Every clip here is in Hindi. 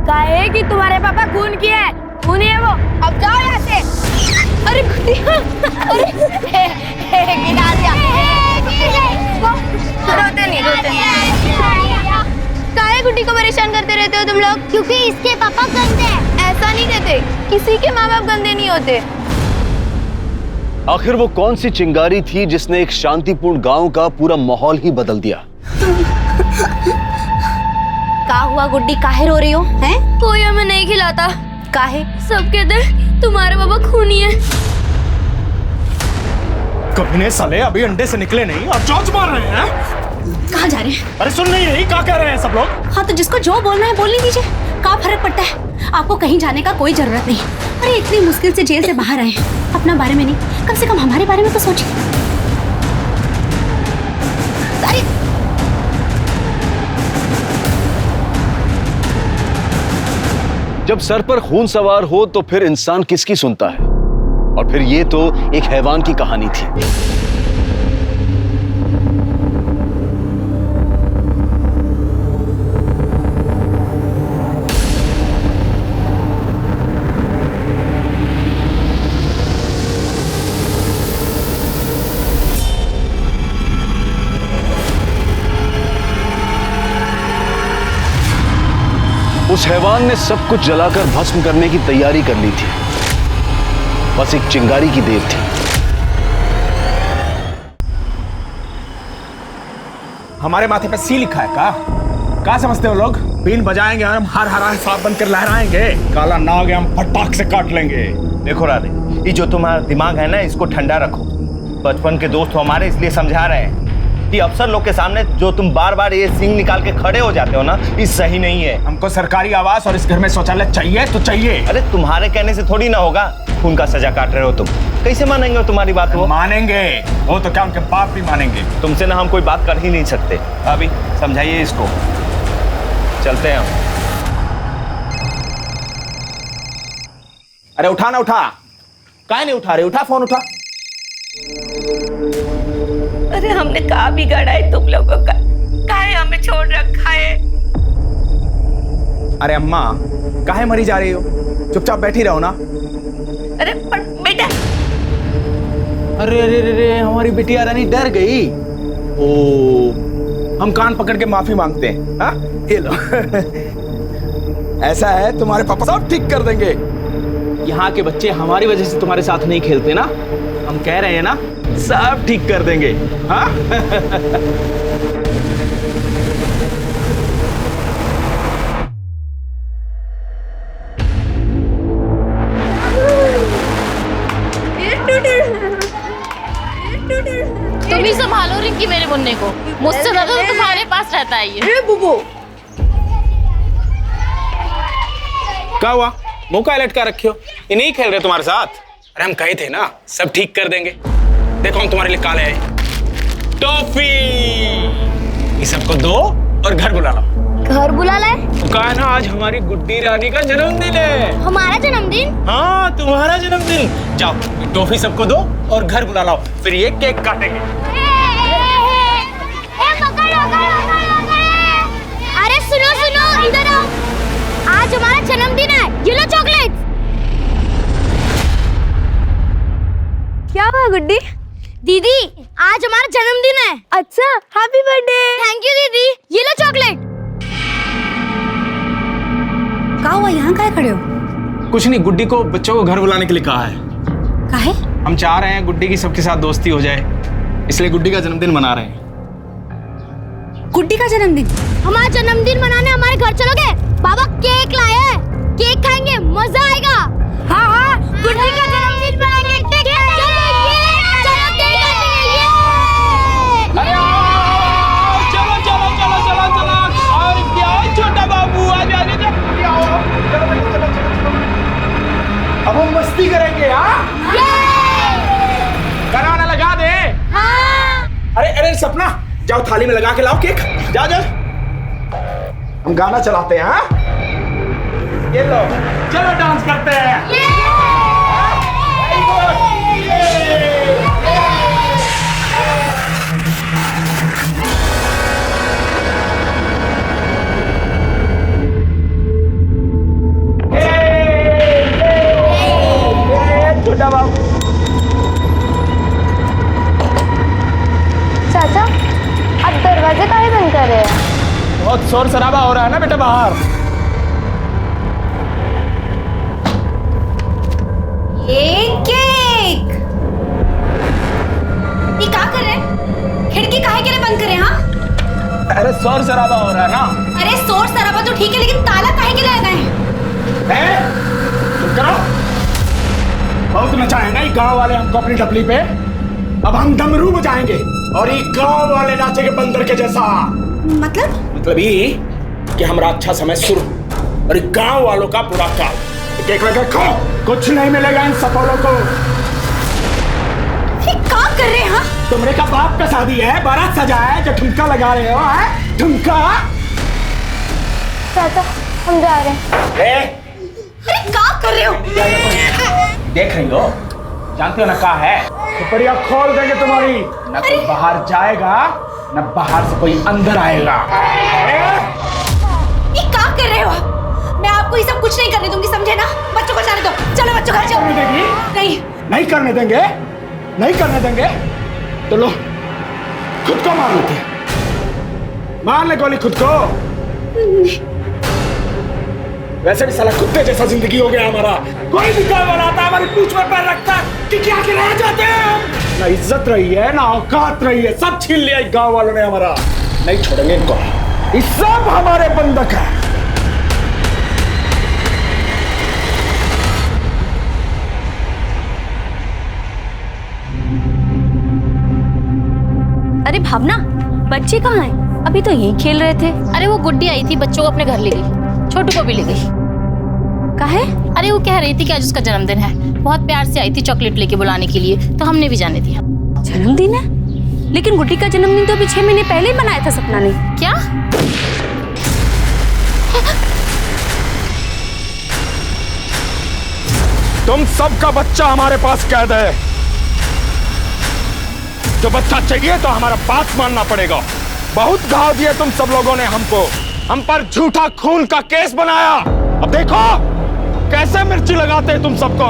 कहे कि तुम्हारे पापा खून किए हैं, खूनी है वो। अब जाओ यहाँ से। अरे गुड्डी, अरे गिरा दिया। रोते नहीं। काहे गुड्डी को परेशान करते रहते हो तुम लोग? क्योंकि इसके पापा गंदे हैं। ऐसा नहीं कहते, किसी के माँ बाप गंदे नहीं होते। आखिर वो कौन सी चिंगारी थी जिसने एक शांतिपूर्ण गांव का पूरा माहौल ही बदल दिया? का हुआ गुड्डी, काहे रो रही हो? हैं? कोई हमें नहीं खिलाता। काहे? सब कहते तुम्हारे पापा खूनी है। कमीने साले अभी अंडे से निकले नहीं और चोंच मार रहे हैं। कहाँ जा रहे हैं? अरे सुन नहीं रही, क्या कह रहे हैं सब लोग? हाँ तो जिसको जो बोलना है बोलने दीजिए, क्या फर्क पड़ता है? आपको कहीं जाने का कोई जरूरत नहीं। अरे इतनी मुश्किल से जेल से बाहर आए हैं, अपना बारे में नहीं, कम से कम हमारे बारे में तो सोचिए। जब सर पर खून सवार हो तो फिर इंसान किसकी सुनता है? और फिर ये तो एक हैवान की कहानी थी। उस हैवान ने सब कुछ जलाकर भस्म करने की तैयारी कर ली थी, बस एक चिंगारी की देर थी। हमारे माथे पे सी लिखा है क्या समझते हो लोग? बीन बजाएंगे और हम हर हरा सांप बनकर लहराएंगे, काला नाग हम फटाक से काट लेंगे। देखो राधे, ये जो तुम्हारा दिमाग है ना, इसको ठंडा रखो। बचपन के दोस्त हो हमारे, इसलिए समझा रहे हैं कि अफसर लोग के सामने जो तुम बार बार ये सिंग निकाल के खड़े हो जाते हो ना, ये सही नहीं है। हमको सरकारी आवास और इस घर में शौचालय चाहिए तो चाहिए। अरे तुम्हारे कहने से थोड़ी ना होगा, खून का सजा काट रहे हो तुम, कैसे मानेंगे तुम्हारी बात? वो मानेंगे, वो तो क्या उनके बाप भी मानेंगे। तुमसे ना हम कोई बात कर ही नहीं सकते। अभी समझाइए इसको, चलते हैं हम। अरे उठा ना, उठा, काहे नहीं उठा रहे? उठा फोन, उठा। अरे हमने कहा बिगाड़ा है तुम लोगों का? काहे हमें छोड़ रखा है? अरे अम्मा, काहे मरी जा रही हो? चुपचाप बैठी रहो ना। अरे बेटा, अरे अरे अरे, हमारी बिटिया रानी डर गई। ओ, हम कान पकड़ के माफी मांगते हैं। हाँ, ये लो। ऐसा है, तुम्हारे पापा सब ठीक कर देंगे। यहाँ के बच्चे हमारी वजह से तुम्हारे साथ नहीं खेलते ना, हम कह रहे हैं ना, सब ठीक कर देंगे। हाँ? तुम ही संभालो रिंकी मेरे मुन्ने को, मुझसे ज्यादा तो तुम्हारे पास रहता है ये। बुबू, क्या हुआ? मुंह का लटका रखे हो? ये नहीं खेल रहे तुम्हारे साथ? अरे हम कहे थे ना, सब ठीक कर देंगे। देखो हम तुम्हारे लिए काले आए, टॉफी। ये सबको दो और घर बुला लो। घर बुला लाए? तो कहा है ना, आज हमारी गुड्डी रानी का जन्मदिन है। हमारा जन्मदिन? हाँ, तुम्हारा जन्मदिन। जाओ, टॉफी सबको दो और घर बुला लाओ, फिर ये केक काटेंगे। अरे सुनो सुनो, इधर आओ, आज हमारा जन्मदिन है, ये लो चॉकलेट। क्या हुआ गुड्डी? दीदी, आज हमारा जन्मदिन है। अच्छा, हैप्पी बर्थडे। थैंक यू दीदी, ये लो चॉकलेट। क्या हुआ, यहाँ काहे खड़े हो? कुछ नहीं, गुड्डी को बच्चों को घर बुलाने के लिए कहा है। काहे? हम चाह रहे हैं गुड्डी की सबके साथ दोस्ती हो जाए, इसलिए गुड्डी का जन्मदिन मना रहे हैं। गुड्डी का जन्मदिन? हमारा जन्मदिन मनाने हमारे घर चलोगे? बाबा केक लाए हैं, केक खाएंगे, मजा आएगा। हाँ हाँ, गुड्डी का जन्मदिन मनाएंगे। चलो चलो चलो चलो चलो, और क्या छोटा बाबू, आ जा जा, चलो। अब हम मस्ती करेंगे। हाँ, कराना लगा दे। हाँ। अरे अरे सपना, जाओ थाली में लगा के लाओ केक, जाओ जाओ। हम गाना चलाते हैं। हाँ, ये लो, चलो डांस करते हैं। शोर शराबा हो रहा है ना बेटा बाहर। एक ये क्या कर रहे हैं? खिड़की काहे के लिए बंद करे? हाँ, अरे शोर शराबा हो रहा है ना। अरे शोर शराबा तो ठीक है, लेकिन ताला काहे के लिए लगाए हैं? चुप करो। बहुत नचाए ना ये गांव वाले हमको अपनी डबली पे। अब हम डमरू बजाएंगे और ये गांव वाले नाचेंगे बंदर के जैसा। मतलब ये कि हमारा अच्छा समय शुरू और गांव वालों का बुरा काल। देख लगे खो, कुछ नहीं मिलेगा इन सफलों को। ये क्या कर रहे हैं? हाँ, तुमरे का बाप का शादी है, बारात सजा है, जो ठुमका लगा रहे हो है? ठुमका। चाचा हम जा रहे हैं। अरे क्या कर रहे हो? देख रही हो, जानते हो ना क्या है? सुपड़िया खोल देंगे तुम्हारी। न कोई बाहर जाएगा न बाहर से कोई अंदर आएगा। ये क्या कर रहे हो? मैं आपको ये सब कुछ नहीं करने दूंगी, समझे ना? बच्चों को जाने दो। चलो बच्चों घर चलो। नहीं करने देंगे, नहीं करने देंगे तो लो खुद को मार लेते हैं। मार ले गोली खुद को। वैसे भी साला कुत्ते जैसा जिंदगी हो गया हमारा। कोई भी गाँव वाला आता है हमारी पूंछ में पैर रखता है कि क्या के रह जाते हैं। ना इज्जत रही है ना औकात रही है, सब छीन लिया गाँव वालों ने हमारा। नहीं छोड़ेंगे इनको, ये सब हमारे बंधक है। अरे भावना, बच्चे कहाँ हैं? अभी तो यहीं खेल रहे थे। अरे वो गुड्डी आई थी, बच्चों को अपने घर ले गई, छोटू को भी ले गई। काहे? अरे वो कह रही थी कि आज उसका जन्मदिन है, बहुत प्यार से आई थी चॉकलेट लेके बुलाने के लिए, तो हमने भी जाने दिया। जन्मदिन है? लेकिन गुड्डी का जन्मदिन तो अभी 6 महीने पहले ही बनाया था सपना ने। क्या? तुम सबका बच्चा हमारे पास कैद है। जो बच्चा चाहिए तो हमारा बात मानना पड़ेगा। बहुत घाव दिए तुम सब लोगों ने हमको, हम पर झूठा खून का केस बनाया। अब देखो कैसे मिर्ची लगाते हैं तुम सबको।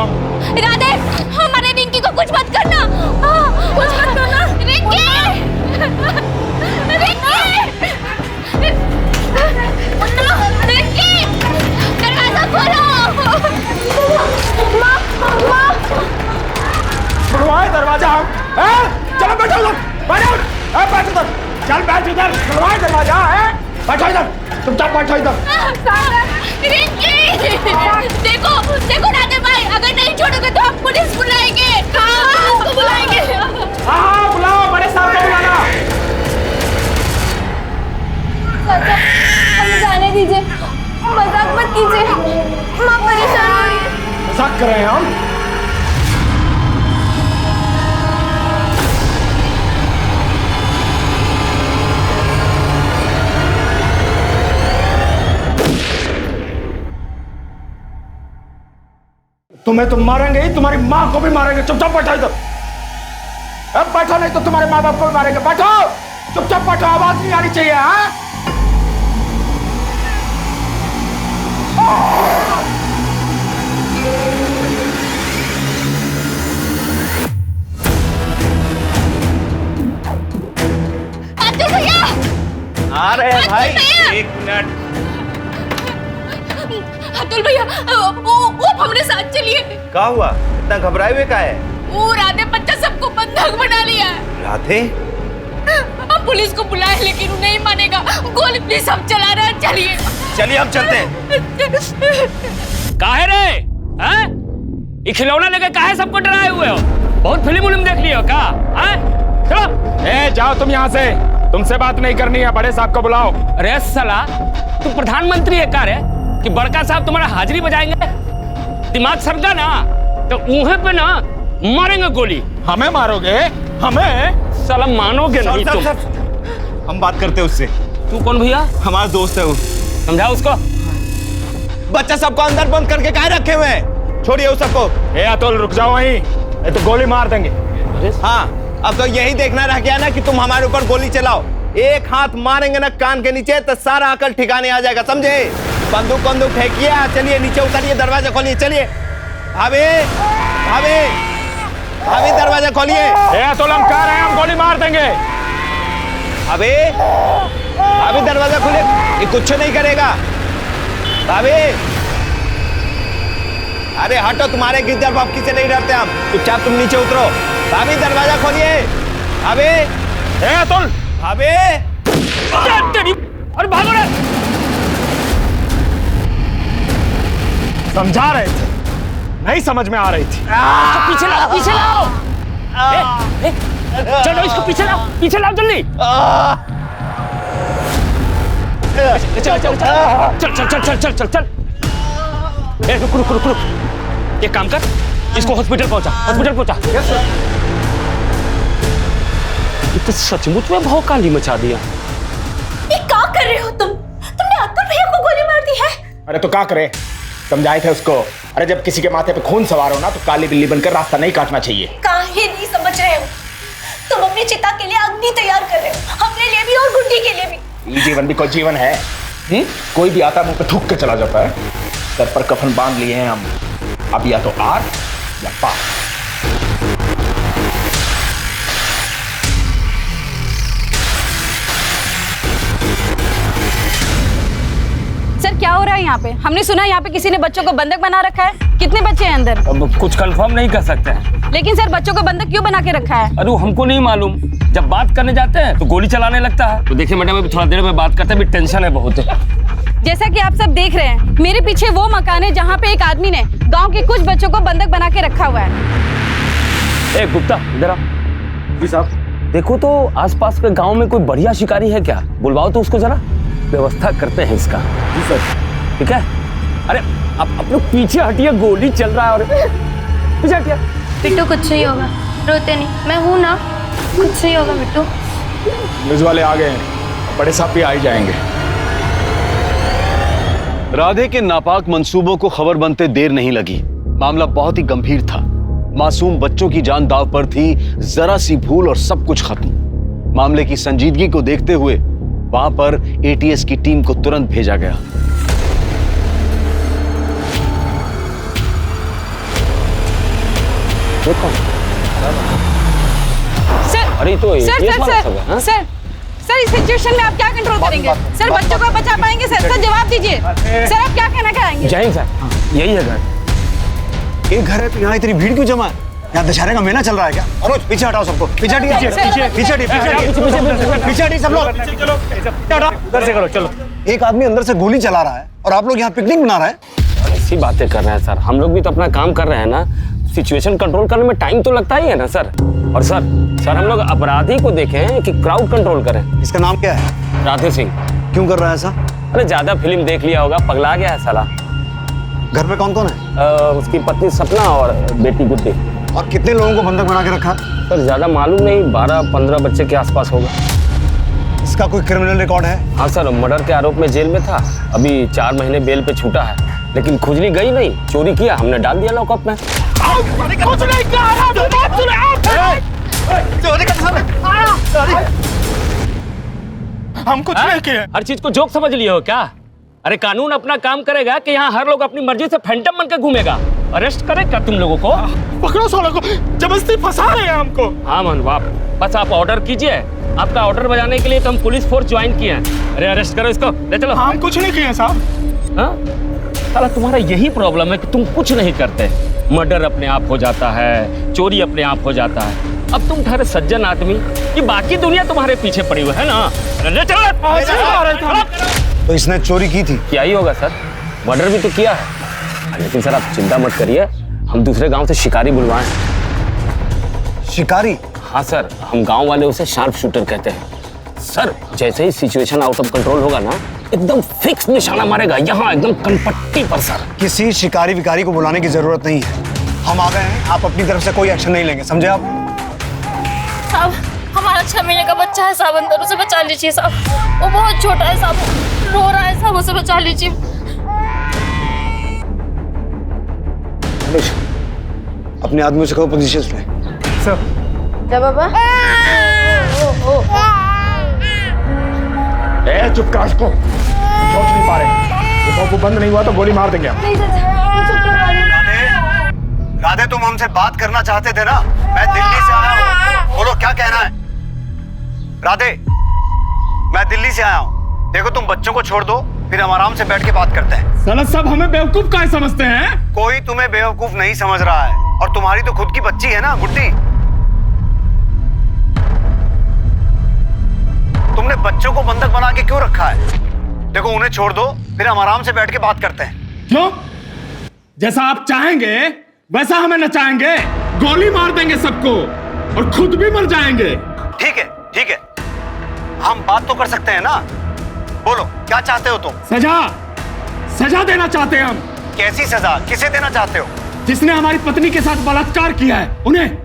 राधे, हमारे रिंकी को कुछ मत करना। कुछ मत करना। रिंकी! रिंकी! दरवाजा खोलो। खुलवाए दरवाजा हम। चलो बैठो लोग, बैठो। बैठ इधर, चल बैठ इधर। खुलवाए दरवाजा है, बैठो इधर, चुपचाप बैठो इधर। देखो देखो राधे भाई, अगर नहीं छोड़ोगे तो हम पुलिस बुलाएंगे। पुलिस को बुलाएंगे। हाँ बुलाओ, बड़े साहब को बुलाना। चाचा हमें जाने दीजिए, मजाक मत कीजिए, माँ परेशान हो रही है। मजाक कर रहे हैं हम? तुम्हें तो मारेंगे ही, तुम्हारी माँ को भी मारेंगे। चुपचाप बैठो इधर। अब बैठो, नहीं तो तुम्हारे माँ बाप को भी मारेंगे। बैठो, चुपचाप बैठो, आवाज नहीं आनी चाहिए। हाँ भैया आ रहे हैं भाई, एक मिनट। अतुल भैया, वो हमारे साथ चलिए। क्या हुआ? इतना घबराए हुए का है? वो राधे बच्चा सबको बंधक बना लिया है। राधे? हम पुलिस को बुलाए लेकिन वो नहीं मानेगा। गोली प्लीज हम चला रहे हैं, चलिए। चलिए हम चलते हैं। काहे रे? हैं? ये खिलौना लेके काहे सबको डराए हुए हो? बहुत फिल्म देख लियो का? हैं? चलो। ए जाओ तुम यहाँ से, तुमसे बात नहीं करनी है। बड़े साहब को बुलाओ। अरे साला, तू प्रधानमंत्री है का रे कि बड़का साहब तुम्हारा हाजिरी बजाएंगे? दिमाग सरगा ना तो ऊहे पे ना मारेंगे गोली। हमें मारोगे? हमें? साला मानोगे नहीं तुम। हम बात करते हैं उससे। तू कौन भैया? हमारा दोस्त है वो। समझाओ उसको। बच्चा सबको अंदर बंद करके काहे रखे हुए हैं? छोड़िए उस सबको। ए अतुल रुक जाओ वहीं, ये तो गोली मार देंगे। हाँ, अब तो यही देखना रह गया ना कि तुम हमारे ऊपर गोली चलाओ। एक हाथ मारेंगे ना कान के नीचे तो सारा अकल ठिकाने आ जाएगा, समझे? बंदूक फेंकिए। चलिए नीचे उतरिए, दरवाजा खोलिए। चलिए भाभी, भाभी, भाभी दरवाजा खोलिए। ए अतुल हम कह रहे हैं, हम गोली मार देंगे। भाभी, भाभी दरवाजा खुले, ये कुछ नहीं करेगा। भाभी अरे हटो, तुम्हारे गिद्दर बाप से नहीं डरते हम। चुपचाप तुम नीचे उतरो। भाभी दरवाजा खोलिए। भाभी अतुल, भाभी अरे भागो रे। समझा रहे थे, नहीं समझ में आ रही थी। पीछे लाओ, पीछे लाओ। चलो इसको पीछे लाओ जल्दी। चल चल चल चल चल चल चल चल। रुक। एक काम कर, इसको हॉस्पिटल पहुंचा। तो सचमुच में भौकाली मचा दिया। ये क्या कर रहे हो तुमने अतुल भैया को गोली मार दी है। अरे तो क्या करे, समझाए थे उसको। अरे जब किसी के माथे पे खून सवार हो ना, तो काली बिल्ली बनकर रास्ता नहीं काटना चाहिए। काहे नहीं समझ रहे हो? तुम अपनी चिता के लिए अग्नि तैयार कर रहे हो, अपने लिए भी और गुड्डी के लिए भी। ये जीवन भी कोई जीवन है? कोई भी आता मुंह पे थूक के चला जाता है। सर पर कफन बांध लिए हैं हम, अब या तो आर या पार। सर क्या हो रहा है यहाँ पे? हमने सुना यहाँ पे किसी ने बच्चों को बंधक बना रखा है। कितने बच्चे हैं अंदर? अब कुछ कंफर्म नहीं कर सकते हैं। लेकिन सर बच्चों को बंधक क्यों बना के रखा है? अरे हमको नहीं मालूम, जब बात करने जाते हैं तो गोली चलाने लगता है। तो देखिए मैडम, अभी थोड़ा देर में बात करते हैं, अभी टेंशन है बहुत। जैसा कि आप सब देख रहे हैं, मेरे पीछे वो मकान है जहाँ पे एक आदमी ने गांव के कुछ बच्चों को बंधक बना के रखा हुआ है। ए गुप्ता, इधर आ। जी साहब। देखो तो आसपास के गांव में कोई बढ़िया शिकारी है क्या? बुलवाओ तो उसको जरा, व्यवस्था करते हैं इसका। जी सर। ठीक है। अरे आप लोग पीछे हटिए, गोली चल रहा है। और पीछे हटिए। बिट्टू कुछ नहीं होगा, रोते नहीं, मैं हूँ ना, कुछ नहीं होगा बिट्टू। न्यूज़ वाले आ गए हैं, बड़े साहब भी आ ही जाएंगे। राधे के नापाक मंसूबों को खबर बनते देर नहीं लगी। मामला बहुत ही गंभीर था। मासूम बच्चों की जान दांव पर थी। जरा सी भूल और सब कुछ खत्म। मामले की संजीदगी को देखते हुए वहां पर एटीएस की टीम को तुरंत भेजा गया। सर अरे तो सर इस सिचुएशन में आप क्या कंट्रोल करेंगे? सर बच्चों को बचा पाएंगे? सर जवाब दीजिए। सर आप क्या कहना चाहेंगे? जय हिंद सर, यही है घर। एक घर है तो यहाँ इतनी भीड़ क्यों जमा है? यहाँ दशहरे का मेला चल रहा है क्या? और पीछे हटाओ सबको, पीछे हटिए सब लोग। इधर से करो, चलो। एक आदमी अंदर से गोली चला रहा है और आप लोग यहाँ पिकनिक मना रहे हैं। ऐसी बातें कर रहे हैं सर, हम लोग भी तो अपना काम कर रहे हैं ना। सिचुएशन कंट्रोल करने में टाइम तो लगता ही है ना सर। और सर हम लोग अपराधी को देखें कि क्राउड कंट्रोल करें। इसका नाम क्या है? राधे सिंह। क्यों कर रहा है ऐसा? अरे ज्यादा फिल्म देख लिया होगा, पगला गया है साला। घर में कौन कौन है? उसकी पत्नी सपना और बेटी गुड्डी। और कितने लोगों को बंधक बना के रखा? सर ज्यादा मालूम नहीं, 12-15 बच्चे के आसपास होगा। इसका कोई क्रिमिनल रिकॉर्ड है? हाँ सर, मर्डर के आरोप में जेल में था, अभी 4 महीने बेल पे छूटा है। लेकिन खुजली गई नहीं, चोरी किया, हमने डाल दिया लॉकअप में। हम कुछ नहीं किए। हर चीज को जोक समझ लिए हो क्या? अरे कानून अपना काम करेगा कि यहाँ हर लोग अपनी मर्जी से फैंटम बनकर घूमेगा। अरेस्ट करेगा तुम लोगों को। पकड़ो सालों को, जबरदस्ती फंसा रहे हैं हमको। हाँ मनवाप, बस आप ऑर्डर कीजिए। आपका ऑर्डर बजाने के लिए तो हम पुलिस फोर्स ज्वाइन किए हैं। अरे अरेस्ट करो इसको, ले चलो। हम कुछ नहीं किए साहब। हाँ साला, तुम्हारा यही प्रॉब्लम है कि तुम कुछ नहीं करते। मर्डर अपने आप हो जाता है, चोरी अपने आप हो जाता है। अब तुम ठहरे सज्जन आदमी, ये बाकी दुनिया तुम्हारे पीछे पड़ी हुई है ना। ले चलो। तो इसने चोरी की थी? क्या ही होगा सर, मर्डर भी तो किया है। लेकिन सर आप चिंता मत करिए, हम दूसरे गांव से शिकारी बुलवाए। शिकारी? हाँ सर, हम गांव वाले उसे शार्प शूटर कहते हैं। सर जैसे ही सिचुएशन आउट ऑफ कंट्रोल होगा ना, एकदम फिक्स निशाना मारेगा, यहाँ एकदम कनपट्टी पर सर। किसी शिकारी विकारी को बुलाने की जरूरत नहीं है, हम आ गए हैं। आप अपनी तरफ से कोई एक्शन नहीं लेंगे, समझे आप? साहब हमारा 6 महीने का बच्चा है साहब, अंदर उसे बचा लीजिए साहब, वो बहुत छोटा है साहब, रो रहा है साहब, उसे बचा लीजिए। अपने आदमियों से कहो पोजीशन ले। सर बाबा चुप कर उसको, सोच नहीं पा रहे। वो बंद नहीं हुआ तो गोली मार देंगे हम। राधे तुम हमसे बात करना चाहते थे ना? मैं दिल्ली से आया हूँ, बोलो क्या कहना है? राधे मैं दिल्ली से आया हूँ, देखो तुम बच्चों को छोड़ दो, फिर हम आराम से बैठ के बात करते हैं। साला सब हमें बेवकूफ काहे समझते हैं? कोई तुम्हें बेवकूफ नहीं समझ रहा है, और तुम्हारी तो खुद की बच्ची है ना गुड्डी। तुमने बच्चों को बंधक बना के क्यों रखा है? देखो उन्हें छोड़ दो, फिर हम आराम से बैठ के बात करते हैं। क्यों? जैसा आप चाहेंगे वैसा हमें नचाएंगे, गोली मार देंगे सबको और खुद भी मर जाएंगे। ठीक है, ठीक है, हम बात तो कर सकते हैं ना। बोलो क्या चाहते हो तुम? सजा, सजा देना चाहते हैं हम। कैसी सजा? किसे देना चाहते हो? जिसने हमारी पत्नी के साथ बलात्कार किया है उन्हें।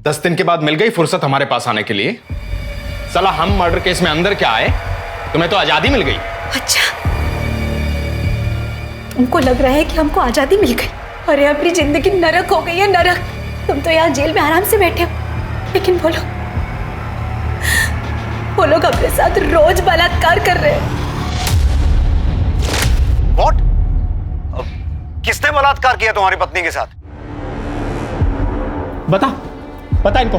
10 दिन के बाद मिल गई फुर्सत हमारे पास आने के लिए। साला हम मर्डर केस में अंदर क्या आए, तुम्हें तो आजादी मिल गई। अच्छा, तुमको लग रहा है कि हमको आजादी मिल गई? अरे अपनी जिंदगी नरक हो गई है, नरक। तुम तो यहाँ जेल में आराम से बैठे हो, लेकिन वो लोग अपने साथ रोज बलात्कार कर रहे हैं। What? किसने बलात्कार किया तुम्हारी पत्नी के साथ? बता इनको,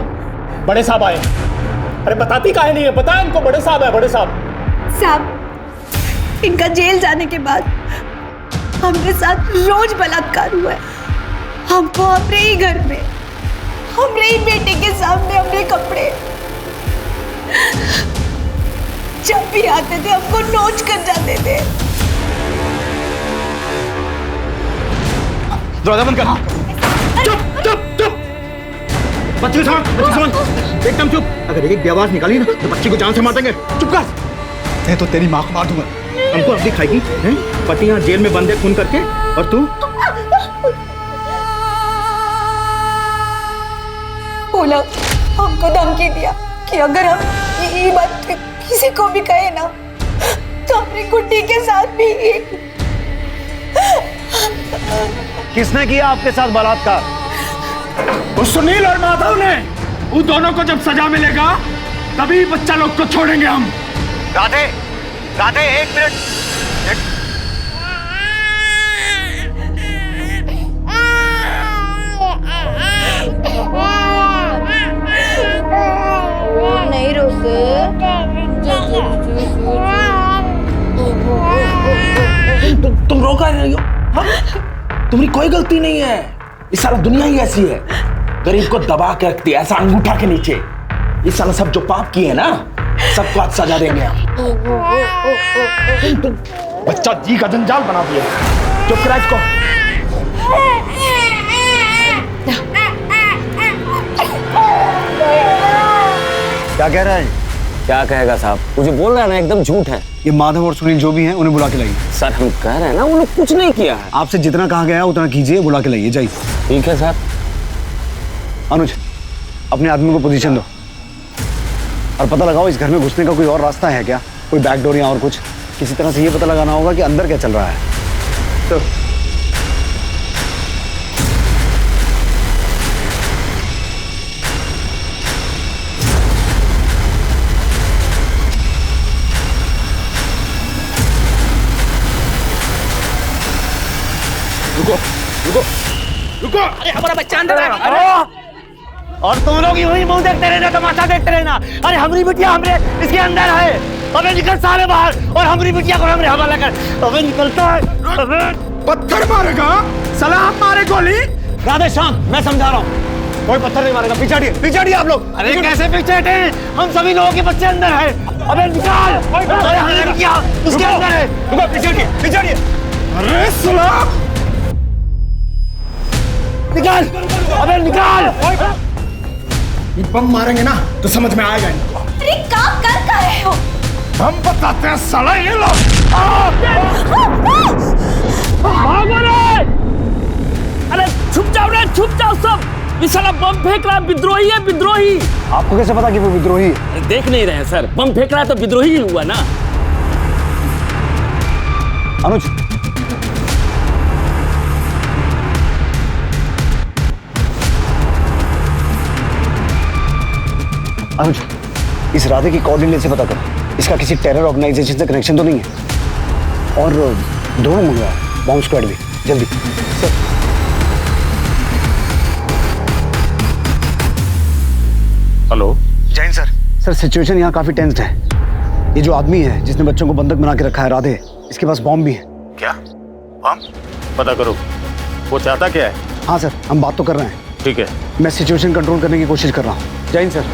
बड़े साहब आए। अरे बताती काहे नहीं है? बता इनको, बड़े साहब है, बड़े साहब। साहब, इनका जेल जाने के बाद हमरे साथ रोज बलात्कार हुआ है। हमको अपने ही घर में, हमरे ही बेटे के सामने हमरे कपड़े, जब भी आते थे हमको नोच कर जाते थे। दरवाजा बंद कर। चुप चुप चुप, बच्ची समझ, एकदम चुप। अगर एक भी आवाज निकाली ना तो बच्ची को जान से मार देंगे। चुप कर। मैं तो तेरी माँ को मार दूंगा। हमको अब दिखाएगी हैं? पति यहाँ जेल में बंद है खून करके, और तू? बोला, हमको धमकी दिया कि अगर हम ये बात किसी को भी कहे ना तो अपनी गुड्डी के साथ भी। किसने किया आपके साथ बलात्कार? वो सुनील और माधव ने। उन दोनों को जब सजा मिलेगा तभी बच्चा लोग को छोड़ेंगे हम। राधे, राधे, एक मिनट। नहीं रोके। तुम रोका नहीं हो? तुम्हारी कोई गलती नहीं है। इस साला दुनिया ही ऐसी है, गरीब को दबा के रखती है ऐसा अंगूठा के नीचे। ये साला सब जो पाप किए ना सबको आज सजा देंगे हम। बच्चा जी का जंजाल बना दिया। चुप करा इसको। क्या कह रहा है? क्या कहेगा साहब, मुझे बोल रहा है ना, एकदम झूठ है। ये माधव और सुनील जो भी हैं उन्हें बुला के लाइए। सर हम कह रहे हैं ना, वो लोग कुछ नहीं किया है। आपसे जितना कहा गया है उतना कीजिए, बुला के लाइए, जाइए। ठीक है सर। अनुज, अपने आदमी को पोजीशन दो और पता लगाओ इस घर में घुसने का कोई और रास्ता है क्या, कोई बैकडोर या और कुछ। किसी तरह से ये पता लगाना होगा कि अंदर क्या चल रहा है। तो रुको। अरे हमारा बच्चा अंदर है। और तुम लोग यूं ही मुंह देखते रहना, तमाशा देखते रहना। अरे हमारी बिटिया हमरे इसके अंदर है। अबे निकल सारे बाहर, और हमारी बिटिया को हमरे हवाला कर। अबे निकलता है। अबे पत्थर मारेगा साला, हम मारे गोली। राधे शांत, मैं समझा रहा हूँ। कोई पत्थर नहीं मारेगा। पिछाड़िए आप लोग। अरे कैसे पीछे हटे? हम सभी लोगों के बच्चे अंदर है। अबे निकाल। अरे हमारी बिटिया उसके अंदर है। रुको, पिछाड़िए। अरे साला निकाल। अबे निकाल। बम मारेंगे ना तो समझ में आएगा इनको। अरे क्या कर रहे हो? हम बताते हैं साला, ये लो। भागो रे! अरे छुप जाओ सब। ये साला बम फेंक रहा है, विद्रोही है, विद्रोही। आपको कैसे पता कि वो विद्रोही है? देख नहीं रहे हैं सर, बम फेंक रहा है तो विद्रोही ही हुआ ना। अनुज, अनुज, इस राधे की कोऑर्डिनेट से पता करो, इसका किसी टेरर ऑर्गेनाइजेशन से कनेक्शन तो नहीं है। और दोनों मंगवा, बॉम्ब स्क्वाड भी, जल्दी। Sir. Hello. Jain sir, situation यहाँ काफी टेंस्ड है। ये जो आदमी है जिसने बच्चों को बंधक बना के रखा है राधे, इसके पास बॉम्ब भी है। क्या बम? पता करो वो चाहता क्या है। हाँ सर, हम बात तो कर रहे हैं। ठीक है, मैं सिचुएशन कंट्रोल करने की कोशिश कर रहा हूँ। जय हिंद सर।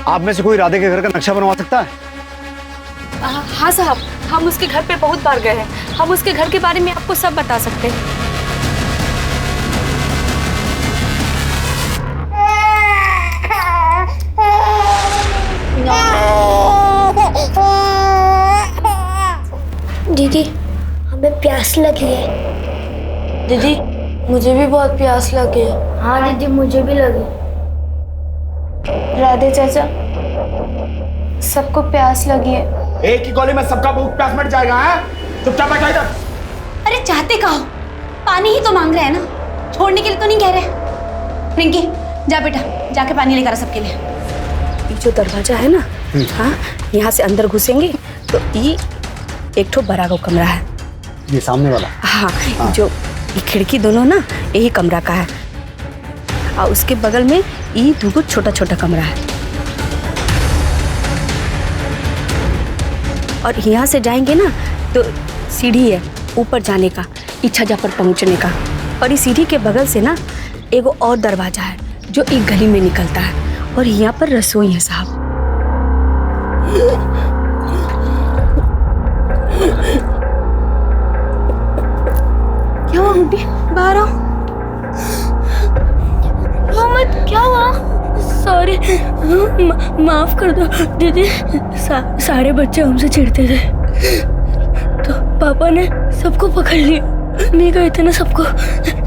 आप में से कोई राधे के घर का नक्शा बनवा सकता है? हाँ साहब, हम उसके घर पे बहुत बार गए हैं। हम उसके घर के बारे में आपको सब बता सकते हैं। दीदी, हमें प्यास लगी है। दीदी, मुझे भी बहुत प्यास लगी है। हाँ दीदी, मुझे भी लगी। राधे चाचा, सबको प्यास लगी है। एक ही गोली में सबका भूख प्यास मिट जाएगा। है चुपचाप बैठा इधर। अरे चाहते कहो, पानी ही तो मांग रहे हैं ना, छोड़ने के लिए तो नहीं कह रहे। रिंकी जा बेटा, जाके पानी लेकर आ सबके लिए। ये जो दरवाजा है ना, हाँ, यहाँ से अंदर घुसेंगे तो ये एक ठो बड़ा को कमरा है। ये सामने वाला? हाँ, जो ये खिड़की दोनों ना यही कमरा का है, और उसके बगल में ये दो छोटा छोटा कमरा है। और यहाँ से जाएंगे ना तो सीढ़ी है ऊपर जाने का, इच्छा जा पर पहुँचने का। और इस सीढ़ी के बगल से ना एगो और दरवाजा है जो एक गली में निकलता है, और यहाँ पर रसोई है साहब। क्या हुआ गुड्डी, बाहर आओ। मोहम्मद, क्या हुआ? सॉरी, माफ कर दो दीदी। सारे बच्चे हमसे चिढ़ते थे तो पापा ने सबको पकड़ लिया। नहीं गए थे ना सबको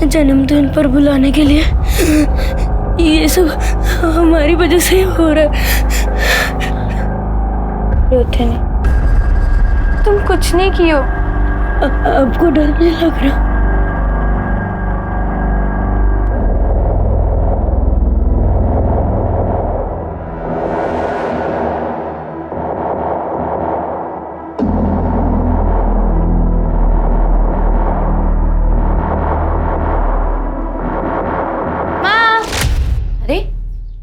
जन्मदिन पर बुलाने के लिए। ये सब हमारी वजह से हो रहा है। रोते नहीं, तुम कुछ नहीं कियो। आपको डर नहीं लग रहा?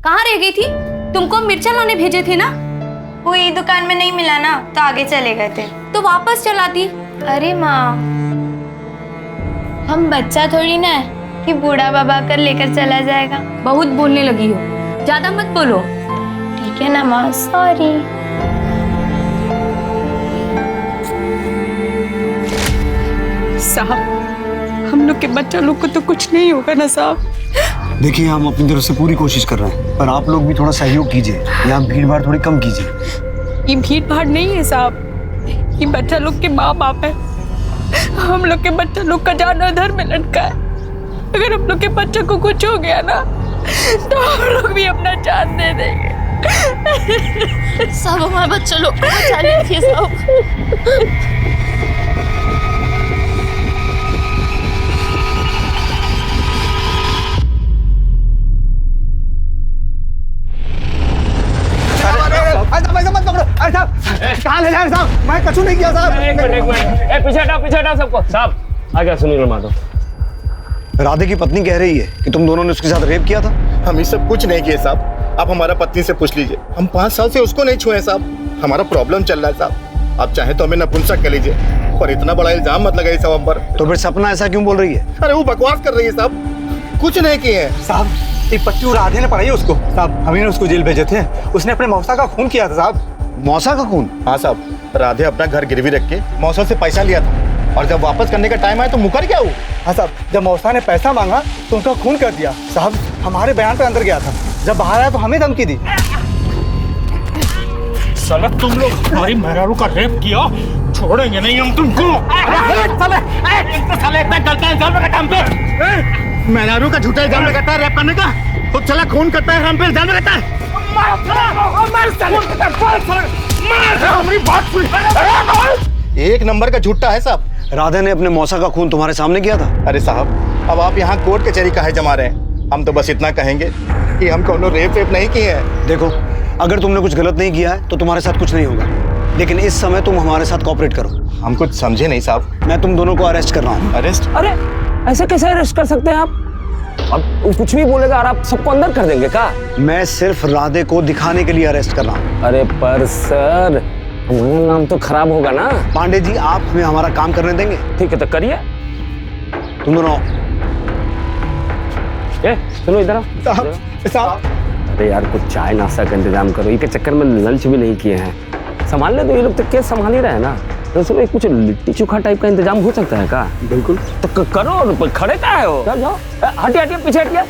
कहाँ रह गई थी? तुमको मिर्चा लाने भेजे थे ना? कोई दुकान में नहीं मिला ना तो आगे चले गए थे। तो वापस चलाती। अरे माँ, हम बच्चा थोड़ी ना है कि बूढ़ा बाबा कर लेकर चला जाएगा। बहुत बोलने लगी हो, ज्यादा मत बोलो। ठीक है ना माँ, सॉरी। साहब, हम लोग के बच्चा लोग को तो कुछ नहीं होगा ना साहब? देखिए, हम अपनी तरफ से पूरी कोशिश कर रहे हैं, पर आप लोग भी थोड़ा सहयोग कीजिए। यहाँ भीड़ भाड़ थोड़ी कम कीजिए। ये भीड़ भाड़ नहीं है साहब, ये बच्चा लोग के माँ बाप है। हम लोग के बच्चा लोग का जान अधर में लटका है। अगर हम लोग के बच्चों को कुछ हो गया ना तो हम लोग भी अपना जान दे देंगे। सब हमारे बच्चे लोग को बचा लीजिए सब। कहाँ ले जाए साहब? मैं कछु नहीं किया साहब। एक मिनट, पीछे हटाओ सबको। साहब आ गया सुनील माधव। राधे की पत्नी कह रही है कि तुम दोनों ने उसके साथ रेप किया था। हम ये सब कुछ नहीं किए साहब, आप हमारा पत्नी से पूछ लीजिए। हम 5 साल से उसको नहीं छुए साहब। हमारा प्रॉब्लम चल रहा है साहब। आप चाहे तो हमें नपुंसक कह लीजिए, पर इतना बड़ा इल्जाम मत लगाइए साहब हम पर। तो फिर सपना ऐसा क्यों बोल रही है? अरे वो बकवास कर रही है साहब, कुछ नहीं किए हैं साहब। ये पट्टी राधे ने पढ़ाई उसको साहब, हम ही ने उसको जेल भेजे थे। उसने अपने मौसा का खून किया था साहब। मौसा का खून? हाँ साहब, राधे अपना घर गिरवी रख के मौसा से पैसा लिया था, और जब वापस करने का टाइम आया तो मुकर गया वो। हाँ साहब, जब मौसा ने पैसा मांगा तो उनका खून कर दिया साहब। हमारे बयान पे अंदर गया था, जब बाहर आया तो हमें धमकी दी। साला तुम लोग हमारी मेहरारू का रेप किया, छोड़ेंगे नहीं हम तुमको। साले इतना करता है इल्जाम लगाता हम पे। मेहरारू का झूठा इल्जाम लगाता है रेप करने का, खुद साला खून करता है, हम पे इल्जाम लगाता है। एक नंबर का झूठा है साहब। राधे ने अपने मौसा का खून तुम्हारे सामने किया था? अरे साहब, अब आप यहाँ कोर्ट कचहरी काहे जमा रहे हैं? हम तो बस इतना कहेंगे कि हम कोनो रेप नहीं किए हैं। देखो, अगर तुमने कुछ गलत नहीं किया है तो तुम्हारे साथ कुछ नहीं होगा, लेकिन इस समय तुम हमारे साथ कोऑपरेट करो। हम कुछ समझे नहीं साहब। मैं तुम दोनों को अरेस्ट कर रहा हूँ। अरेस्ट? अरे ऐसे कैसे अरेस्ट कर सकते हैं आप? अब वो कुछ भी बोलेगा और आप सबको अंदर कर देंगे क्या? मैं सिर्फ राधे को दिखाने के लिए अरेस्ट कर रहा हूँ। अरे पर सर, हमारा नाम तो खराब होगा ना। पांडे जी, आप हमें हमारा काम करने देंगे? ठीक है तो करिए। तुम दोनों चलो इधर आओ। अरे यार कुछ चाय नाश्ता का इंतजाम करो, इनके चक्कर में लंच भी नहीं किए हैं। संभाल ले तो ये लोग तो केस संभाल ही रहे हैं ना। तो सुनो कुछ लिट्टी चोखा टाइप का इंतजाम हो सकता है क्या? बिल्कुल। तो करो, खड़े क्या है हो? जाओ हटिए हटिए पीछे हटिए।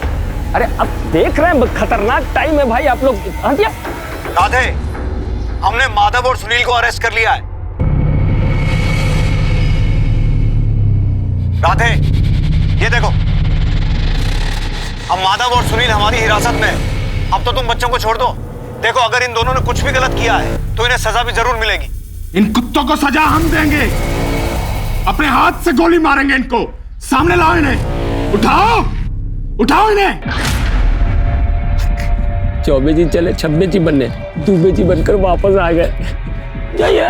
अरे अब देख रहे हैं खतरनाक टाइम है भाई, आप लोग हटिए। राधे, हमने माधव और सुनील को अरेस्ट कर लिया है। राधे, ये देखो, अब माधव और सुनील हमारी हिरासत में है। अब तो तुम बच्चों को छोड़ दो। देखो, अगर इन दोनों ने कुछ भी गलत किया है तो इन्हें सजा भी जरूर मिलेगी। इन कुत्तों को सजा हम देंगे। अपने हाथ से गोली मारेंगे इनको। सामने लाओ इन्हें। उठाओ, उठाओ इन्हें। 24 जी चले 26 जी बनने, 2 जी बनकर वापस आ गए। जाइए,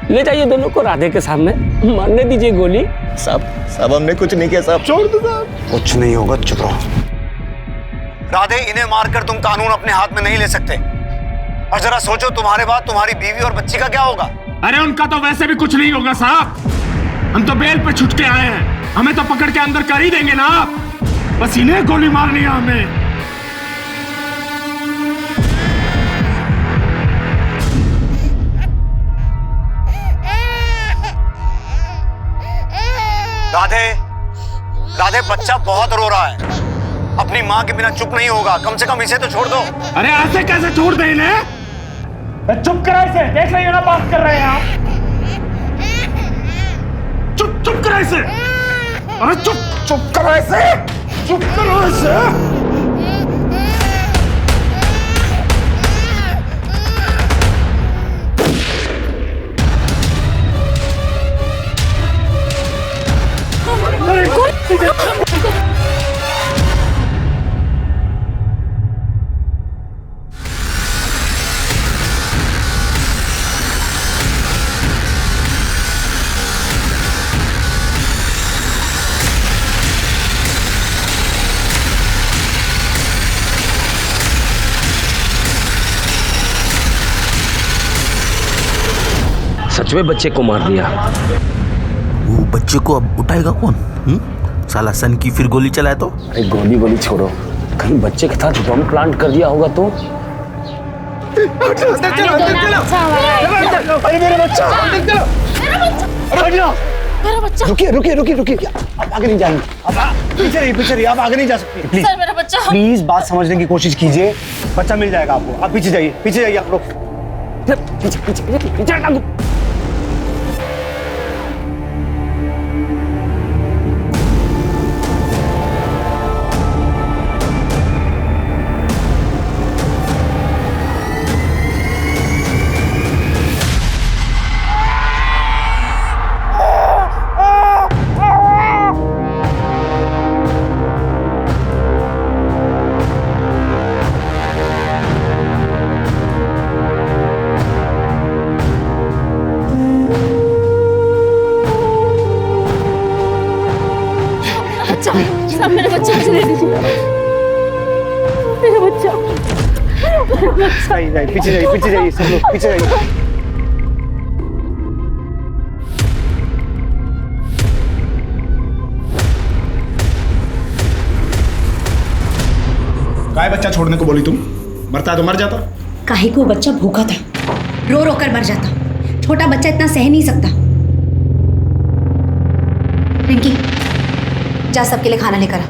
ले जाइए दोनों को राधे के सामने, मारने दीजिए गोली। साहब हमने कुछ नहीं किया साहब। छोड़ दो साहब। कुछ नहीं होगा, चुप रहो। राधे, इन्हें मारकर तुम कानून अपने हाथ में नहीं ले सकते। और जरा सोचो, तुम्हारे बाद तुम्हारी बीवी और बच्ची का क्या होगा? अरे उनका तो वैसे भी कुछ नहीं होगा साहब। हम तो बेल पे छुट के आए हैं, हमें तो पकड़ के अंदर कर ही देंगे ना आप। बस इन्हें गोली मारनी है हमें। राधे, राधे, बच्चा बहुत रो रहा है। अपनी माँ के बिना चुप नहीं होगा। कम से कम इसे तो छोड़ दो। अरे ऐसे कैसे छोड़ दे इन्हें? चुप करा इसे। देख रही हो ना बात कर रहे हैं आप। चुप चुप करा इसे। अरे चुप चुप करा इसे। चुप करो इसे। सच में बच्चे को मार दिया। वो बच्चे को अब उठाएगा कौन? साला सन की फिर गोली चलाए तो? अरे गोली छोड़ो, कहीं बच्चे के साथ बम प्लांट कर दिया होगा तो? रुकिए रुकिए रुकिए रुकिए, आप आगे नहीं जाएंगे। पीछे रहिए, आप आगे नहीं जा सकते। प्लीज मेरा बच्चा। प्लीज बात समझने की कोशिश कीजिए। बच्चा मिल जाएगा आपको। आप पीछे जाइए आप लोग। पीछे मेरा बच्चा ले लीजिए। मेरा बच्चा। पीछे जाइए सब लोग, पीछे जाइए। काय बच्चा छोड़ने को बोली तुम? मरता तो मर जाता। काहे को बच्चा भूखा था, रो रो कर मर जाता। छोटा बच्चा इतना सह नहीं सकता। रिंकी, जा सबके लिए खाना लेकर आ।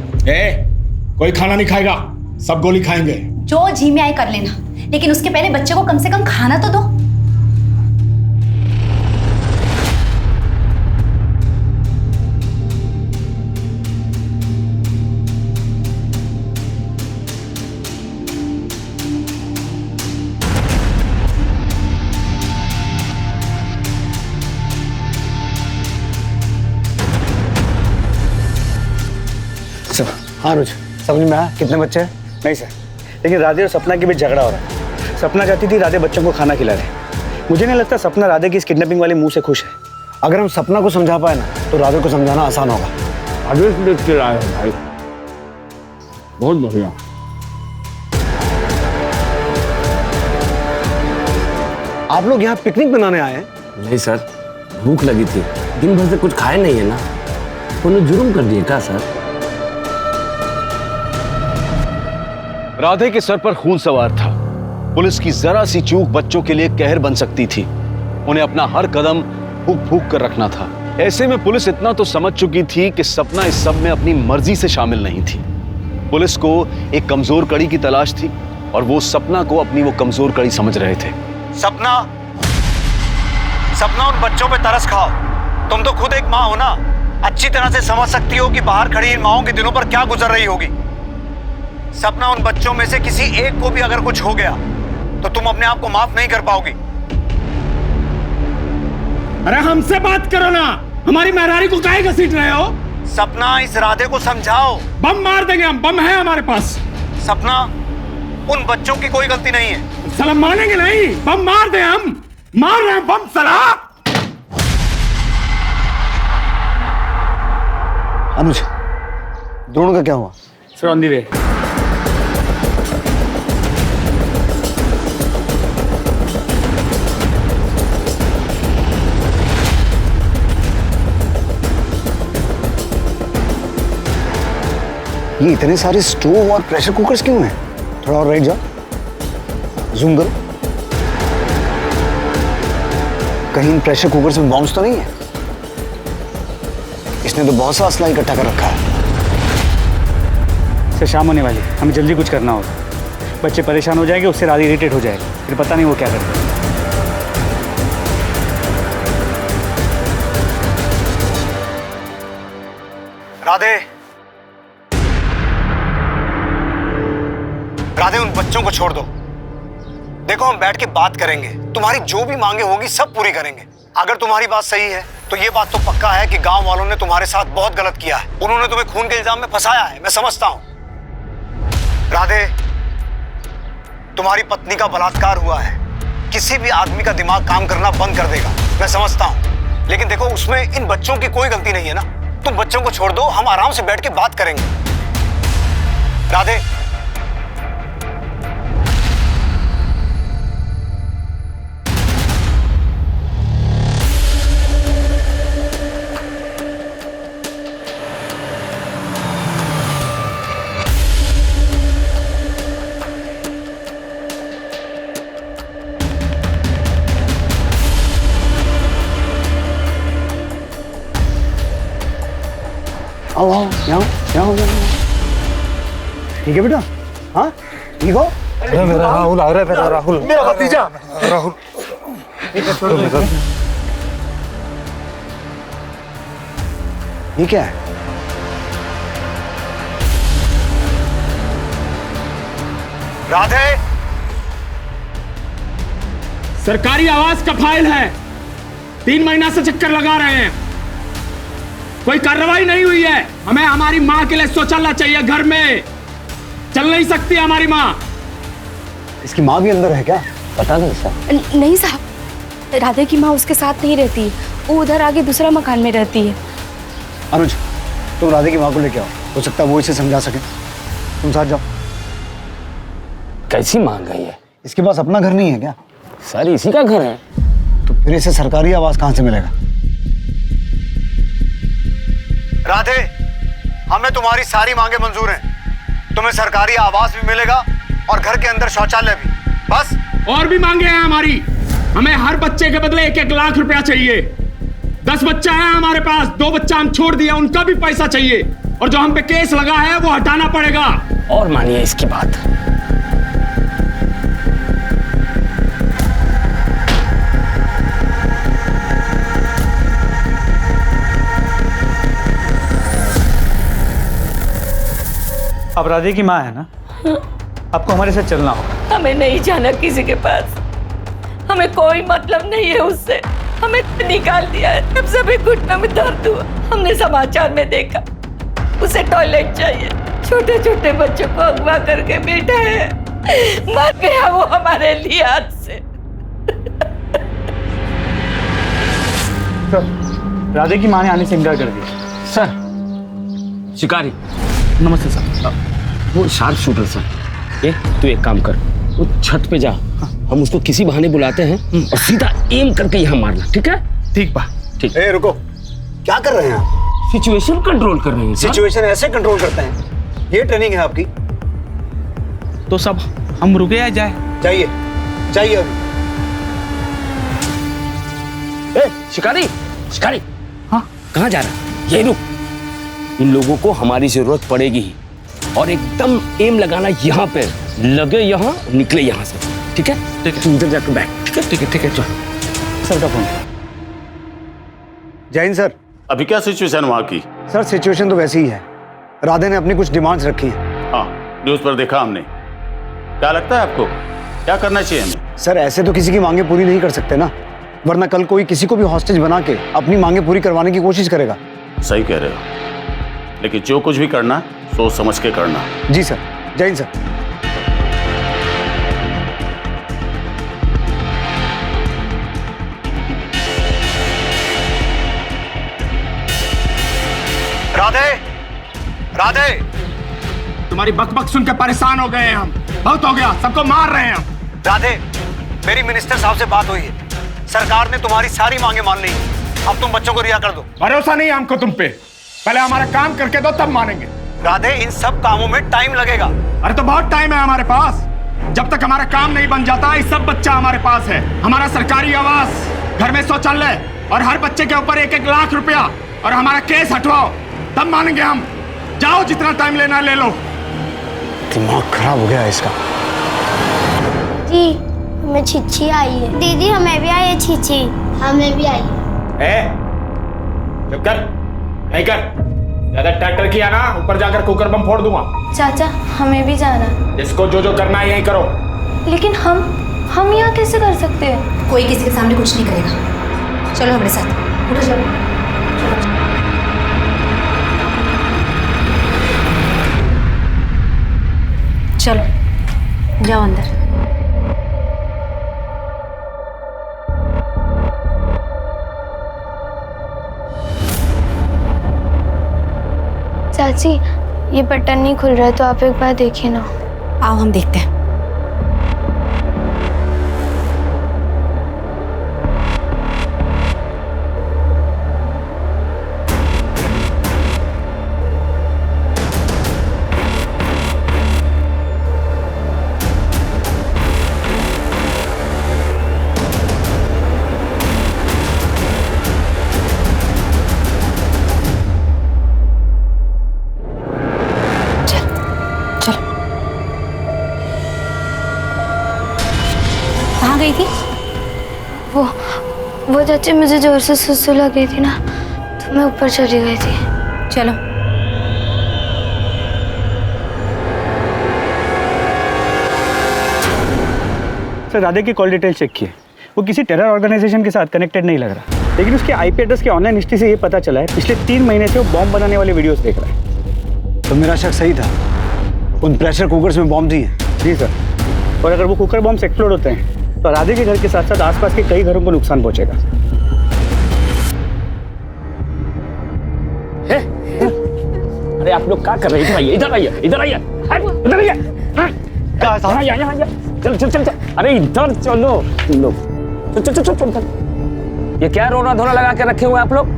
कोई खाना नहीं खाएगा, सब गोली खाएंगे। जो जी में आए कर लेना, लेकिन उसके पहले बच्चे को कम से कम खाना तो दो। हाँ रोज, समझ में आया कितने बच्चे हैं? नहीं सर, लेकिन राधे और सपना के बीच झगड़ा हो रहा है। सपना चाहती थी राधे बच्चों को खाना खिला रहे। मुझे नहीं लगता सपना राधे की इस किडनैपिंग वाले मुंह से खुश है। अगर हम सपना को समझा पाए ना तो राधे को समझाना आसान होगा। आदेश देख के आए भाई। बहुत बढ़िया। आप लोग यहाँ पिकनिक मनाने आए हैं? नहीं सर, भूख लगी थी, दिन भर से कुछ खाए नहीं है ना, उन्होंने जुर्म कर दिया क्या सर? राधे के सर पर खून सवार था। पुलिस की जरा सी चूक बच्चों के लिए कहर बन सकती थी। उन्हें अपना हर कदम फूक फूक कर रखना था। ऐसे में पुलिस इतना तो समझ चुकी थी कि सपना इस सब में अपनी मर्जी से शामिल नहीं थी। पुलिस को एक कमजोर कड़ी की तलाश थी और वो सपना को अपनी वो कमजोर कड़ी समझ रहे थे। सपना, सपना उन बच्चों पे तरस खाओ। तुम तो खुद एक माँ हो ना, अच्छी तरह से समझ सकती हो कि बाहर खड़ी इन माओं के दिलों पर क्या गुजर रही होगी। सपना, उन बच्चों में से किसी एक को भी अगर कुछ हो गया तो तुम अपने आप को माफ नहीं कर पाओगी। अरे हमसे बात करो ना, हमारी मेहरारी को काहे घसीट रहे हो? सपना, इस राधे को समझाओ। बम मार देंगे हम, बम है हमारे पास। सपना, उन बच्चों की कोई गलती नहीं है। साला मानेंगे नहीं, बम मार दे, हम मार रहे हैं बम साला। अनुज, दोनों का क्या हुआ? सर ऑन दी वे। ये इतने सारे स्टोव और प्रेशर कुकर्स क्यों हैं? थोड़ा और राइट जाओ, जूम करो। कहीं इन प्रेशर कुकर्स में बॉम्ब्स तो नहीं है? इसने तो बहुत सा असला इकट्ठा कर रखा है। से शाम होने वाली, हमें जल्दी कुछ करना होगा। बच्चे परेशान हो जाएंगे, उससे रात इरिटेट हो जाएगा, फिर पता नहीं वो क्या करते। राधे, राधे, उन बच्चों को छोड़ दो। देखो, हम बैठ के बात करेंगे, तुम्हारी जो भी मांगे होगी सब पूरी करेंगे। अगर तुम्हारी बात सही है तो ये बात तो पक्का है कि गांव वालों ने तुम्हारे साथ बहुत गलत किया है। उन्होंने तुम्हें खून के इल्जाम में फंसाया है, मैं समझता हूं। राधे, तुम्हारी पत्नी का बलात्कार हुआ है, किसी भी आदमी का दिमाग काम करना बंद कर देगा, मैं समझता हूं। लेकिन देखो, उसमें इन बच्चों की कोई गलती नहीं है ना। तुम बच्चों को छोड़ दो, हम आराम से बैठ के बात करेंगे। राधे, आओ आओ, यहाँ यहाँ ठीक है बेटा? हाँ ठीक हो? अरे मेरा राहुल आ रहा है, मेरा राहुल, मेरा भतीजा राहुल। ये क्या है? राधे, सरकारी आवास का फाइल है, 3 महीना से चक्कर लगा रहे हैं, कोई कार्रवाई नहीं हुई है। हमें हमारी माँ के लिए शौचालय चाहिए, घर में चल नहीं सकती हमारी माँ। इसकी माँ भी अंदर है क्या? पता नहीं सर। नहीं साहब, राधे की माँ उसके साथ नहीं रहती, वो उधर आगे दूसरा मकान में रहती है। अनुज, तुम राधे की माँ को लेके आओ, हो सकता है वो इसे समझा सके। तुम साथ जाओ। कैसी मांग है ये? इसके पास अपना घर नहीं है क्या? सर इसी का घर है। तो फिर इसे सरकारी आवास कहाँ से मिलेगा? राधे, हमें तुम्हारी सारी मांगे मंजूर हैं। तुम्हें सरकारी आवास भी मिलेगा और घर के अंदर शौचालय भी। बस और भी मांगे हैं हमारी। हमें हर बच्चे के बदले 1-1 लाख रुपया चाहिए। 10 बच्चा है हमारे पास, 2 बच्चा हम छोड़ दिया, उनका भी पैसा चाहिए। और जो हम पे केस लगा है वो हटाना पड़ेगा। और मानिए इसकी बात। आप राधे की माँ है ना? आपको हमारे साथ चलना होगा। हमें नहीं जाना किसी के पास, हमें कोई मतलब नहीं है उससे। हमें निकाल दिया है, तब सभी घुटनों में दर्द हुआ। हमने समाचार में देखा उसे टॉयलेट चाहिए, छोटे छोटे बच्चों को अगवा करके बैठा है, मर गया वो हमारे लिए हाथ से। सर, राधे की माँ ने आने से इनकार कर दिया। सर, शिकारी। नमस्ते सर। वो शार्प शूटर सर। ये तू एक काम कर, वो छत पे जा, हम उसको किसी बहाने बुलाते हैं और सीधा एम करके यहाँ मारना, ठीक है? ठीक बा। ठीक। ए रुको, क्या कर रहे हैं आप? सिचुएशन कंट्रोल कर रहे हैं सर। सिचुएशन ऐसे कंट्रोल करते हैं? ये ट्रेनिंग है आपकी? तो सब हम रुके या जाए? जाइए जाइए अभी। ए, शिकारी शिकारी, हाँ कहाँ जा रहा है? ये रुक, इन लोगों को हमारी जरूरत पड़ेगी ही, और एकदम एम लगाना यहाँ पे, लगे यहाँ निकले यहाँ से, ठीक है? ठीक है, तू इधर जाकर बैठ, ठीक है? ठीक है ठीक है, चल। सर का फोन। जय हिंद सर। अभी क्या सिचुएशन वहाँ की? सर सिचुएशन तो वैसी ही है, राधे ने अपनी कुछ डिमांड्स रखी हैं। हाँ, न्यूज़ पर देखा हमने। क्या लगता है आपको, क्या करना चाहिए हमें? सर ऐसे तो किसी की मांगे पूरी नहीं कर सकते ना, वरना कल कोई किसी को भी हॉस्टेज बना के अपनी मांगे पूरी करवाने की कोशिश करेगा। सही कह रहे हो, लेकिन जो कुछ भी करना सोच समझ के करना। जी सर। जय हिंद सर। राधे, राधे, तुम्हारी बकबक सुन के परेशान हो गए हैं हम। बहुत हो गया, सबको मार रहे हैं हम। राधे, मेरी मिनिस्टर साहब से बात हुई है, सरकार ने तुम्हारी सारी मांगे मान ली, अब तुम बच्चों को रिहा कर दो। भरोसा नहीं है हमको तुम पे, पहले हमारा काम करके दो तब मानेंगे। राधे, इन सब कामों में टाइम लगेगा। अरे तो बहुत टाइम है हमारे पास, जब तक हमारा काम नहीं बन जाता ये सब बच्चा हमारे पास है। हमारा सरकारी आवास, घर में शौचालय और हर बच्चे के ऊपर 1-1 लाख रुपया, और हमारा केस हटवाओ तब मानेंगे हम। जाओ, जितना टाइम लेना ले लो। दिमाग खराब हो गया है इसका। जी हमें छिछी आई है। दीदी हमें भी आई है छिछी। हमें भी आई है। चुप कर, नहीं कर, ज्यादा ट्रैक्टर किया ना ऊपर जाकर कुकर बम फोड़ दूंगा। चाचा हमें भी जाना। जिसको जो जो करना है यही करो। लेकिन हम यहाँ कैसे कर सकते हैं? कोई किसी के सामने कुछ नहीं करेगा। चलो हमारे साथ। चलो। चलो जाओ अंदर। चाची ये बटन नहीं खुल रहा है, तो आप एक बार देखिए ना। आओ हम देखते हैं। कहाँ गई थी? वो चाची मुझे जोर से सुसु लग गई थी ना, तो मैं ऊपर चली गई थी। चलो। सर राधे की कॉल डिटेल चेक किए, वो किसी टेरर ऑर्गेनाइजेशन के साथ कनेक्टेड नहीं लग रहा, लेकिन उसके आईपी एड्रेस के ऑनलाइन हिस्ट्री से ये पता चला है पिछले 3 महीने से वो बॉम्ब बनाने वाले वीडियोस देख रहा है। तो मेरा शक सही था, उन प्रेशर कुकर्स में बॉम्ब दिए। जी सर, और अगर वो कुकर बॉम्ब एक्सप्लोड होते हैं तो राधे के घर के साथ साथ आसपास के कई घरों को नुकसान पहुंचेगा। अरे आप लोग क्या कर रहे हैं? इधर आइए, इधर आइए, इधर आइए, यहाँ चल चल चल चल। अरे इधर चलो तुम लोग, चल चल चल चल। ये क्या रोना धोना लगा के रखे हुए आप लोग?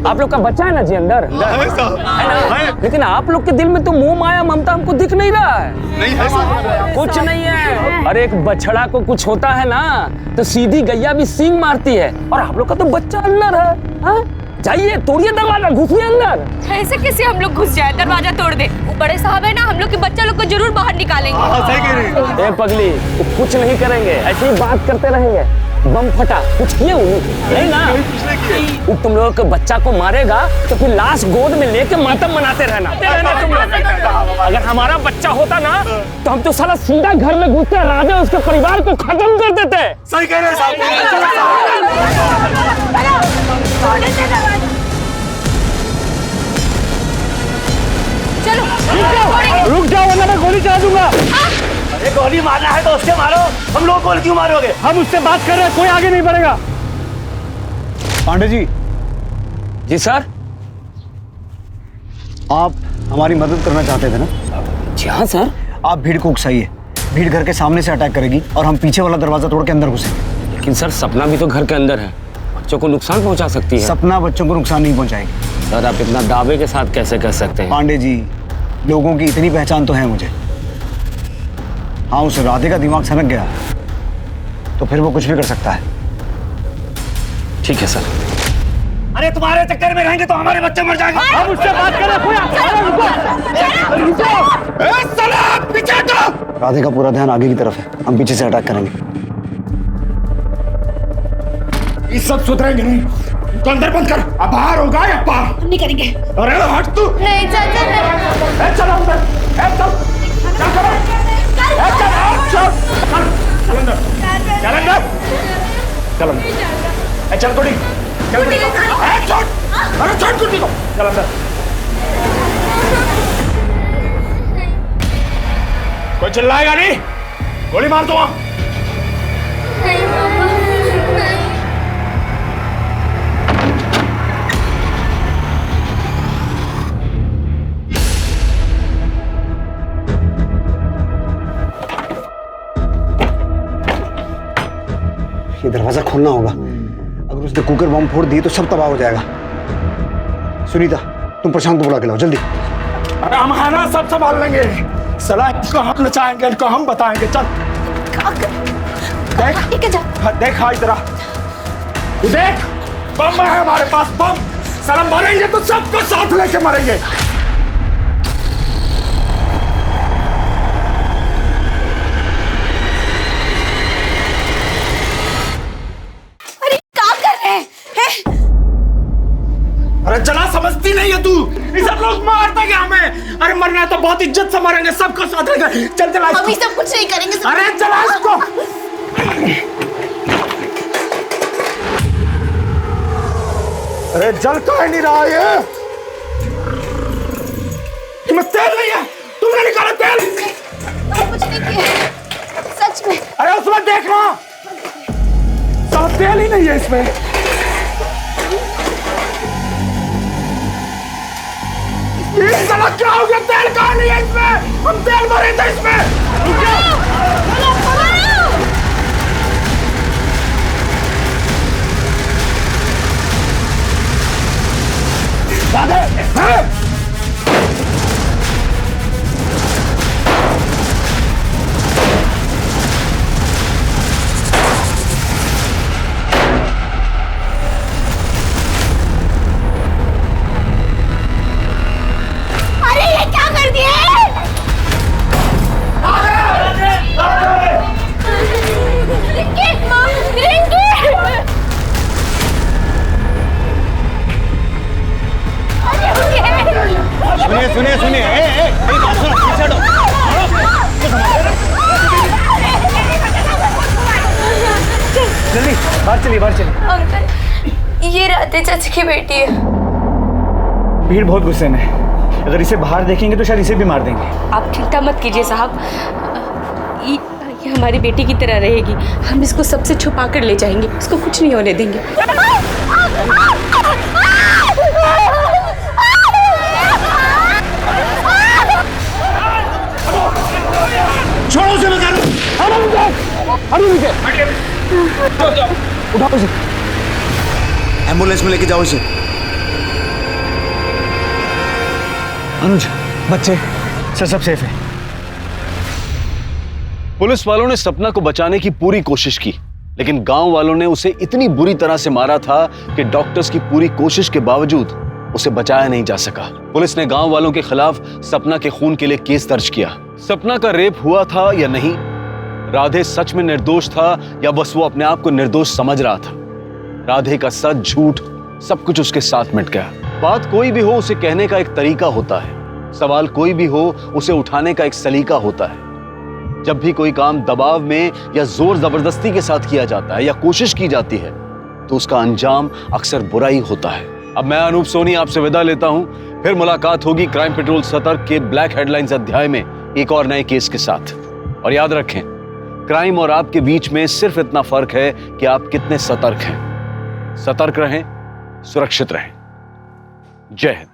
आप लोग का बच्चा है ना जी अंदर, है ना? लेकिन आप लोग के दिल में तो मोह माया ममता हमको दिख नहीं रहा है। नहीं है, कुछ नहीं है। अरे एक बछड़ा को कुछ होता है ना तो सीधी गैया भी सींग मारती है, और आप लोग का तो बच्चा अंदर है। हाँ? जाइए तोड़िए दरवाजा, घुसिए अंदर। ऐसे कैसे हम लोग घुस जाए, दरवाजा तोड़ दे? वो बड़े साहब है ना, हम लोग के बच्चा लोग को जरूर बाहर निकालेंगे। सही कह रही है। ए पगली, वो कुछ नहीं करेंगे, ऐसे ही बात करते रहेंगे। बम फटा, कुछ किए नहीं ना? वो तुम लोगों के बच्चा को मारेगा तो फिर लाश गोद में लेके मातम मनाते रहना तुम लोग। अगर हमारा बच्चा होता ना तो हम तो साला सीधा घर में घुसते, राधे उसके परिवार को खत्म कर देते। सही कह रहे हैं साहब। चलो रुक जाओ वरना मैं गोली चला दूंगा। अरे गोली मारना है तो उससे मारो, हम लोग गोली क्यों मारोगे? हम उससे बात कर रहे हैं, कोई आगे नहीं बढ़ेगा। पांडे जी। जी सर। आप हमारी मदद करना चाहते थे ना? जी हाँ सर। आप भीड़ को उकसाइए, भीड़ घर के सामने से अटैक करेगी और हम पीछे वाला दरवाजा तोड़ के अंदर घुसेंगे। लेकिन सर सपना भी तो घर के अंदर है, बच्चों को नुकसान पहुंचा सकती है। सपना बच्चों को नुकसान नहीं पहुंचाएगी। सर आप इतना दावे के साथ कैसे कह सकते हैं? पांडे जी, लोगों की इतनी पहचान तो है मुझे। हाँ, उस राधे का दिमाग सनक गया तो फिर वो कुछ भी कर सकता है। ठीक है सर। अरे तुम्हारे चक्कर में रहेंगे तो हमारे बच्चे मर जाएंगे। हम उससे बात कर रहे पीछे हटो। राधे का पूरा ध्यान आगे की तरफ है, हम पीछे से अटैक करेंगे। ये सब सुधरेंगे नहीं, तो अंदर बंद कर। अब बाहर होगा या पार? हम नहीं करेंगे। अरे हट तू। नहीं चाचा नहीं। चलो अंदर, चल चल कुड़ी, चल कुड़ी, छोड़, अरे छोड़ कुड़ी को, चल अंदर। कोई चिल्लाएगा नहीं, गोली मार दो वहां। नहीं पापा, नहीं। ये दरवाजा खोलना होगा, अगर उसने कुकर बम फोड़ दी तो सब तबाह हो जाएगा। सुनीता, तुम प्रशांत को बुला के लाओ जल्दी। अरे हम खाना सब संभाल लेंगे। सलाह इसको हम नचाएंगे, इनको हम बताएंगे। चल देख हाँ इधर, देख बम है हमारे पास, बम। सलाम मरेंगे तो सबको साथ लेके मरेंगे। अरे चला, समझती नहीं है तू? ये सब लोग मारते क्या हमें? अरे मरना है तो बहुत इज्जत से मरेंगे, सबको साथ लेकर। चल चला, हम ही सब कुछ नहीं करेंगे। अरे चला इसको। अरे जल क्यों नहीं रहा ये? तुम्हें तेल नहीं है? तुमने निकाला तेल? कुछ नहीं किया, सच में। अरे उसमें देखना, सब तेल ही नहीं है इसमें। ये साला क्या हो गया? तेल कहाँ नहीं है इसमें? हम तेल भरे थे इसमें। राधे, सुनिए सुनिए, मेरी बात सुनो, पीछे हटो। जल्दी बाहर चलिए, बाहर चलिए। अंकल, ये राधे चाचा की बेटी है। भीड़ बहुत गुस्से में है, अगर इसे बाहर देखेंगे तो शायद इसे भी मार देंगे। आप चिंता मत कीजिए साहब, ये हमारी बेटी की तरह रहेगी। हम इसको सबसे छुपा कर ले जाएंगे, इसको कुछ नहीं होने देंगे। छोड़ो उसे, मैं कर उठाओ इसे, एम्बुलेंस में लेके जाओ इसे। अनुज, बच्चे सर सब सेफ है। पुलिस वालों ने सपना को बचाने की पूरी कोशिश की, लेकिन गांव वालों ने उसे इतनी बुरी तरह से मारा था कि डॉक्टर्स की पूरी कोशिश के बावजूद उसे बचाया नहीं जा सका। पुलिस ने गांव वालों के खिलाफ सपना के खून के लिए केस दर्ज किया। सपना का रेप हुआ था या नहीं, राधे सच में निर्दोष था या बस वो अपने आप को निर्दोष समझ रहा था, राधे का सच झूठ सब कुछ उसके साथ मिट गया। बात कोई भी हो उसे कहने का एक तरीका होता है, सवाल कोई भी हो उसे उठाने का एक सलीका होता है। जब भी कोई काम दबाव में या जोर जबरदस्ती के साथ किया जाता है या कोशिश की जाती है तो उसका अंजाम अक्सर बुरा ही होता है। अब मैं अनूप सोनी आपसे विदा लेता हूं, फिर मुलाकात होगी क्राइम पेट्रोल सतर्क के ब्लैक हेडलाइंस अध्याय में एक और नए केस के साथ। और याद रखें, क्राइम और आपके बीच में सिर्फ इतना फर्क है कि आप कितने सतर्क हैं। सतर्क रहें, सुरक्षित रहें। जय हिंद।